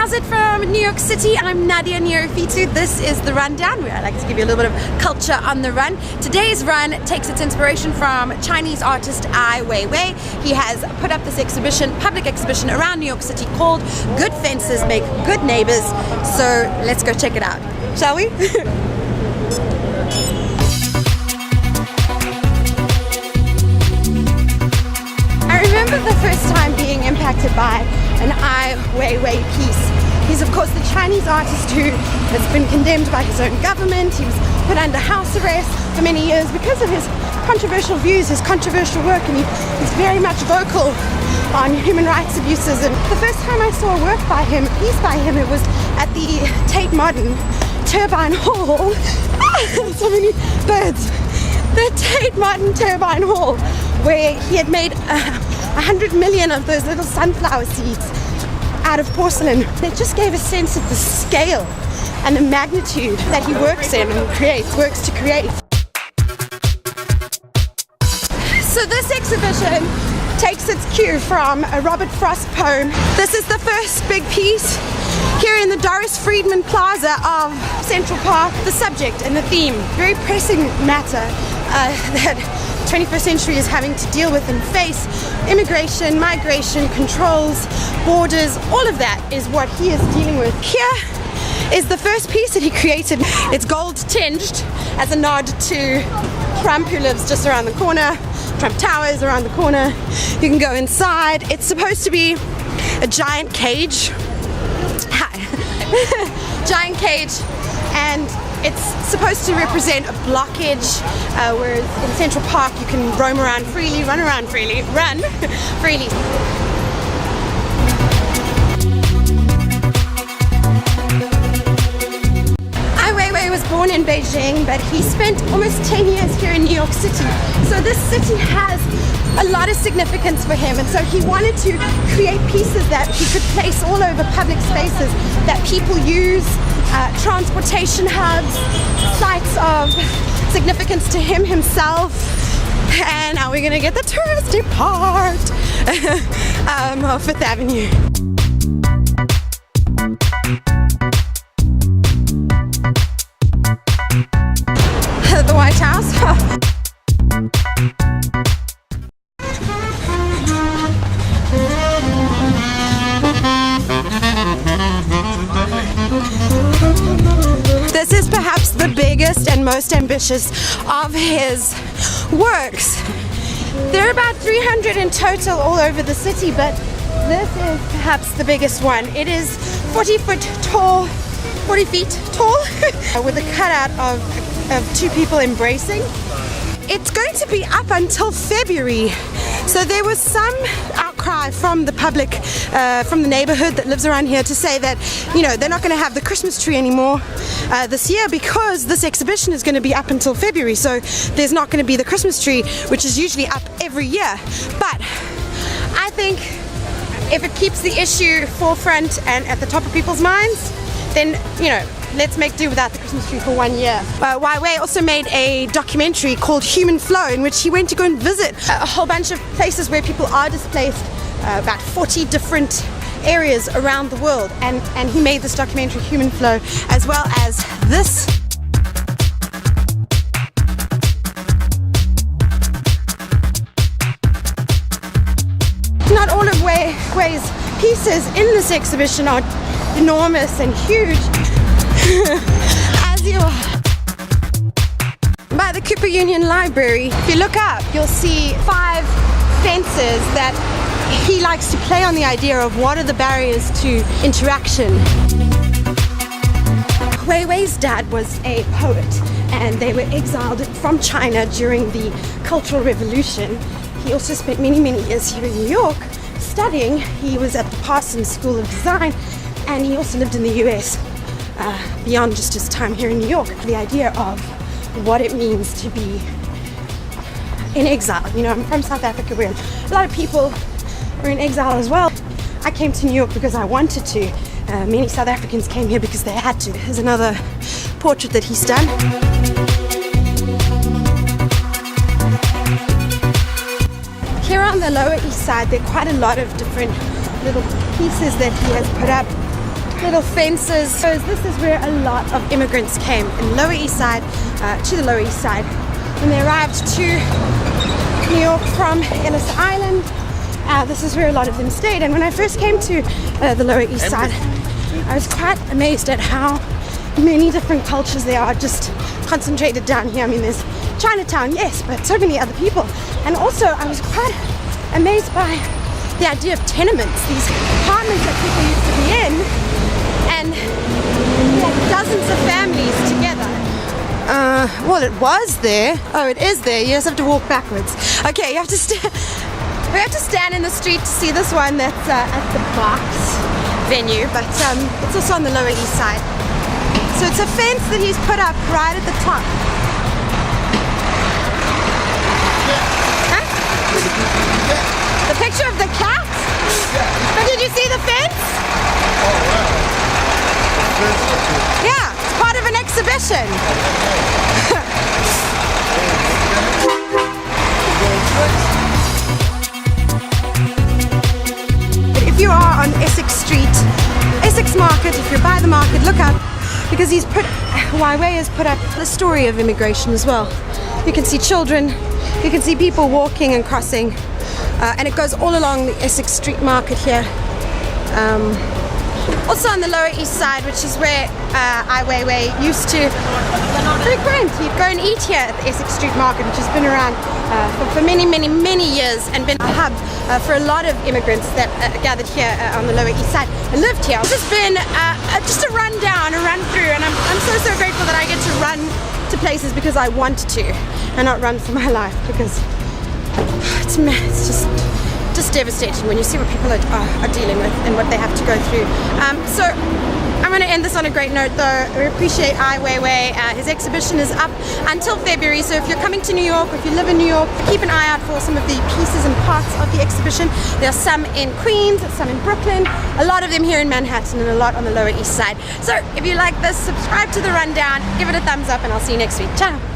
how's it from New York City? I'm Nadia Neophytou. This is the rundown where I like to give you a little bit of culture on the run. Today's run takes its inspiration from Chinese artist Ai Weiwei. He has put up this exhibition, public exhibition around New York City called Good Fences Make Good Neighbors. So let's go check it out, shall we? I remember the first time being impacted by an Ai Weiwei piece. He's of course the Chinese artist who has been condemned by his own government. He was put under house arrest for many years because of his controversial views, his controversial work, and he's very much vocal on human rights abuses. And the first time I saw a work by him, a piece by him, it was at the Tate Modern Turbine Hall. So many birds. The Tate Modern Turbine Hall, where he had made 100 million of those little sunflower seeds out of porcelain. It just gave a sense of the scale and the magnitude that he works in and works to create. So this exhibition takes its cue from a Robert Frost poem. This is the first big piece here in the Doris Friedman Plaza of Central Park. The subject and the theme, very pressing matter that 21st century is having to deal with and face. Immigration, migration, controls, borders, all of that is what he is dealing with. Here is the first piece that he created. It's gold tinged as a nod to Trump, who lives just around the corner. Trump Tower is around the corner. You can go inside. It's supposed to be a giant cage. Hi. Giant cage, and it's supposed to represent a blockage, whereas in Central Park you can roam around freely, run around freely, run freely. Ai Weiwei was born in Beijing, but he spent almost 10 years here in New York City. So this city has a lot of significance for him, and so he wanted to create pieces that he could place all over public spaces that people use, transportation hubs, sites of significance to him himself. And now we're gonna get the touristy part of Fifth Avenue. The White House. This is perhaps the biggest and most ambitious of his works. There are about 300 in total all over the city, but this is perhaps the biggest one. It is 40 feet tall with a cutout of two people embracing. It's going to be up until February. So there was some outcry from the public, from the neighborhood that lives around here, to say that, you know, they're not going to have the Christmas tree anymore this year because this exhibition is going to be up until February. So there's not going to be the Christmas tree, which is usually up every year. But I think if it keeps the issue forefront and at the top of people's minds, then, you know, let's make do without the Christmas tree for 1 year. Weiwei also made a documentary called Human Flow, in which he went to go and visit a whole bunch of places where people are displaced, about 40 different areas around the world, and he made this documentary Human Flow, as well as this. Not all of Weiwei's pieces in this exhibition are enormous and huge, as you are. By the Cooper Union Library, if you look up, you'll see 5 fences that he likes to play on the idea of what are the barriers to interaction. Weiwei's dad was a poet, and they were exiled from China during the Cultural Revolution. He also spent many years here in New York studying. He was at the Parsons School of Design, and he also lived in the US beyond just his time here in New York. The idea of what it means to be in exile. You know, I'm from South Africa, where a lot of people are in exile as well. I came to New York because I wanted to. Many South Africans came here because they had to. Here's another portrait that he's done. Here on the Lower East Side, there are quite a lot of different little pieces that he has put up. little fences. So this is where a lot of immigrants came in Lower East Side, to the Lower East Side, when they arrived to New York from Ellis Island. This is where a lot of them stayed. And when I first came to the Lower East Side, I was quite amazed at how many different cultures there are just concentrated down here. I mean, there's Chinatown, yes, but so many other people. And also, I was quite amazed by the idea of tenements, these apartments that people used to be in, and like dozens of families together. Well, it was there. Oh, it is there. You just have to walk backwards. Okay, you have to we have to stand in the street to see this one that's at the Box venue, but it's also on the Lower East Side. So it's a fence that he's put up right at the top. Huh? The picture of the cat? But did you see the fence? Oh, wow. Yeah, it's part of an exhibition. But if you are on Essex Street, Essex Market, if you're by the market, look up, because Ai Weiwei has put up the story of immigration as well. You can see children, you can see people walking and crossing, and it goes all along the Essex Street Market here. Also on the Lower East Side, which is where Ai Weiwei used to frequent. He'd go and eat here at the Essex Street Market, which has been around for many, many, many years and been a hub for a lot of immigrants that gathered here on the Lower East Side and lived here. This has been just a run down, a run through, and I'm so grateful that I get to run to places because I want to and not run for my life, because it's just devastating when you see what people are dealing with and what they have to go through. So I'm going to end this on a great note though. We appreciate Ai Weiwei. His exhibition is up until February, so if you're coming to New York or if you live in New York, keep an eye out for some of the pieces and parts of the exhibition. There are some in Queens, some in Brooklyn, a lot of them here in Manhattan, and a lot on the Lower East Side. So if you like this, subscribe to The Rundown, give it a thumbs up, and I'll see you next week. Ciao!